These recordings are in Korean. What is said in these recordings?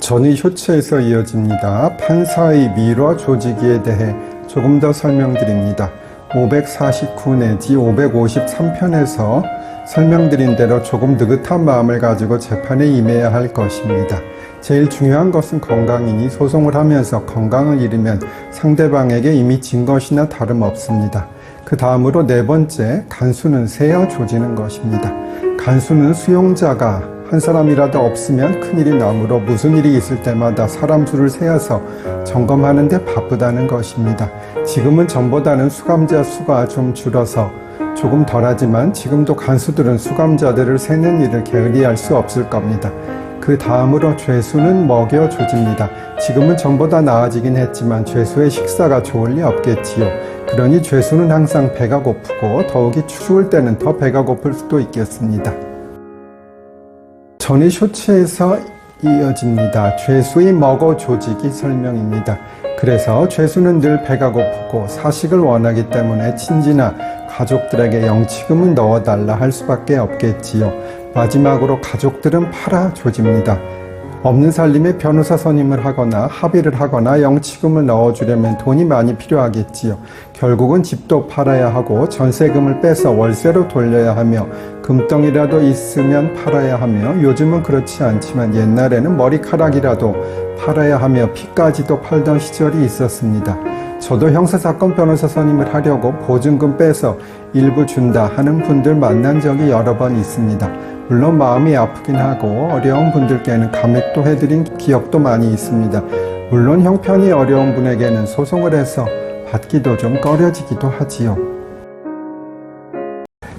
전의 효체에서 이어집니다. 판사의 미뤄 조지기에 대해 조금 더 설명드립니다. 549 내지 553편에서 설명드린 대로 조금 느긋한 마음을 가지고 재판에 임해야 할 것입니다. 제일 중요한 것은 건강이니 소송을 하면서 건강을 잃으면 상대방에게 이미 진 것이나 다름없습니다. 그 다음으로 네 번째, 간수는 세어 조지는 것입니다. 간수는 수용자가 한 사람이라도 없으면 큰일이 나므로 무슨 일이 있을 때마다 사람 수를 세어서 점검하는 데 바쁘다는 것입니다. 지금은 전보다는 수감자 수가 좀 줄어서 조금 덜하지만 지금도 간수들은 수감자들을 세는 일을 게을리할 수 없을 겁니다. 그 다음으로 죄수는 먹여 조집니다. 지금은 전보다 나아지긴 했지만 죄수의 식사가 좋을 리 없겠지요. 그러니 죄수는 항상 배가 고프고 더욱이 추울 때는 더 배가 고플 수도 있겠습니다. 전의 쇼츠에서 이어집니다. 죄수의 먹어 조지기 설명입니다. 그래서 죄수는 늘 배가 고프고 사식을 원하기 때문에 친지나 가족들에게 영치금을 넣어달라 할 수밖에 없겠지요. 마지막으로 가족들은 팔아 조집니다. 없는 살림에 변호사 선임을 하거나 합의를 하거나 영치금을 넣어주려면 돈이 많이 필요하겠지요. 결국은 집도 팔아야 하고 전세금을 빼서 월세로 돌려야 하며 금덩이라도 있으면 팔아야 하며 요즘은 그렇지 않지만 옛날에는 머리카락이라도 팔아야 하며 피까지도 팔던 시절이 있었습니다. 저도 형사사건 변호사 선임을 하려고 보증금 빼서 일부 준다 하는 분들 만난 적이 여러 번 있습니다. 물론 마음이 아프긴 하고 어려운 분들께는 감액도 해드린 기억도 많이 있습니다. 물론 형편이 어려운 분에게는 소송을 해서 받기도 좀 꺼려지기도 하지요.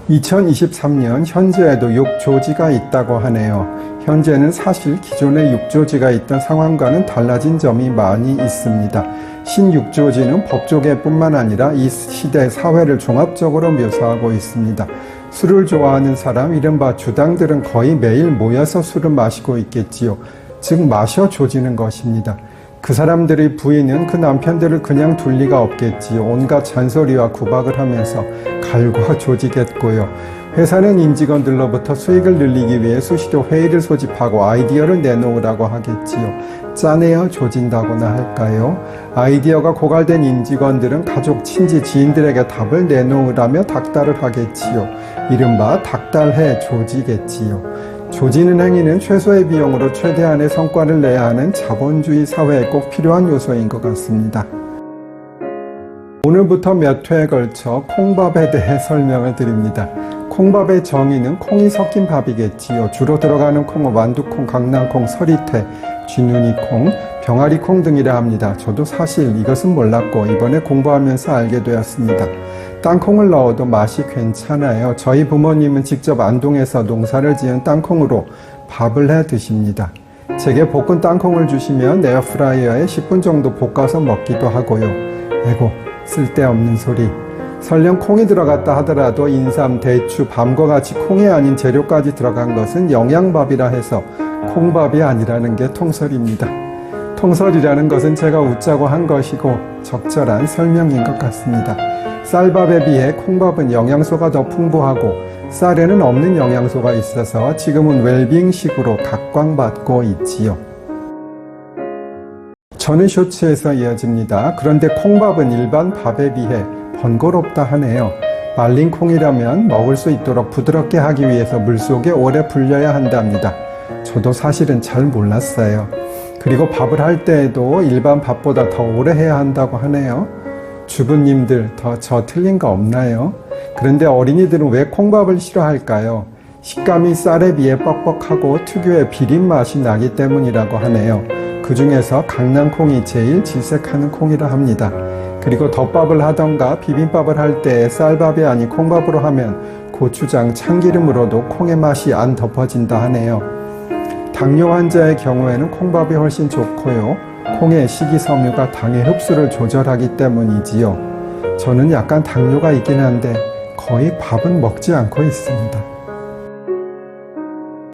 2023년 현재에도 6조지가 있다고 하네요. 현재는 사실 기존에 6조지가 있던 상황과는 달라진 점이 많이 있습니다. 신6조지는 법조계뿐만 아니라 이 시대 사회를 종합적으로 묘사하고 있습니다. 술을 좋아하는 사람, 이른바 주당들은 거의 매일 모여서 술을 마시고 있겠지요. 즉 마셔 조지는 것입니다. 그 사람들의 부인은 그 남편들을 그냥 둘 리가 없겠지요. 온갖 잔소리와 구박을 하면서 갈고 조지겠고요. 회사는 임직원들로부터 수익을 늘리기 위해 수시로 회의를 소집하고 아이디어를 내놓으라고 하겠지요. 짜내어 조진다고나 할까요? 아이디어가 고갈된 임직원들은 가족, 친지, 지인들에게 답을 내놓으라며 닥달을 하겠지요. 이른바 닥달해 조지겠지요. 조지는 행위는 최소의 비용으로 최대한의 성과를 내야 하는 자본주의 사회에 꼭 필요한 요소인 것 같습니다. 오늘부터 몇 회에 걸쳐 콩밥에 대해 설명을 드립니다. 콩밥의 정의는 콩이 섞인 밥이겠지요. 주로 들어가는 콩은 완두콩, 강낭콩, 서리태, 쥐눈이콩, 병아리콩 등이라 합니다. 저도 사실 이것은 몰랐고 이번에 공부하면서 알게 되었습니다. 땅콩을 넣어도 맛이 괜찮아요. 저희 부모님은 직접 안동에서 농사를 지은 땅콩으로 밥을 해 드십니다. 제게 볶은 땅콩을 주시면 에어프라이어에 10분 정도 볶아서 먹기도 하고요. 에고, 쓸데없는 소리. 설령 콩이 들어갔다 하더라도 인삼, 대추, 밤과 같이 콩이 아닌 재료까지 들어간 것은 영양밥이라 해서 콩밥이 아니라는 게 통설입니다. 통설이라는 것은 제가 웃자고 한 것이고 적절한 설명인 것 같습니다. 쌀밥에 비해 콩밥은 영양소가 더 풍부하고 쌀에는 없는 영양소가 있어서 지금은 웰빙식으로 각광받고 있지요. 전의 쇼츠에서 이어집니다. 그런데 콩밥은 일반 밥에 비해 번거롭다 하네요. 말린 콩이라면 먹을 수 있도록 부드럽게 하기 위해서 물속에 오래 불려야 한답니다. 저도 사실은 잘 몰랐어요. 그리고 밥을 할 때에도 일반 밥보다 더 오래 해야 한다고 하네요. 주부님들 더 저 틀린 거 없나요? 그런데 어린이들은 왜 콩밥을 싫어할까요? 식감이 쌀에 비해 뻑뻑하고 특유의 비린 맛이 나기 때문이라고 하네요. 그 중에서 강낭콩이 제일 질색하는 콩이라 합니다. 그리고 덮밥을 하던가 비빔밥을 할 때 쌀밥이 아닌 콩밥으로 하면 고추장, 참기름으로도 콩의 맛이 안 덮어진다 하네요. 당뇨 환자의 경우에는 콩밥이 훨씬 좋고요. 콩의 식이섬유가 당의 흡수를 조절하기 때문이지요. 저는 약간 당뇨가 있긴 한데 거의 밥은 먹지 않고 있습니다.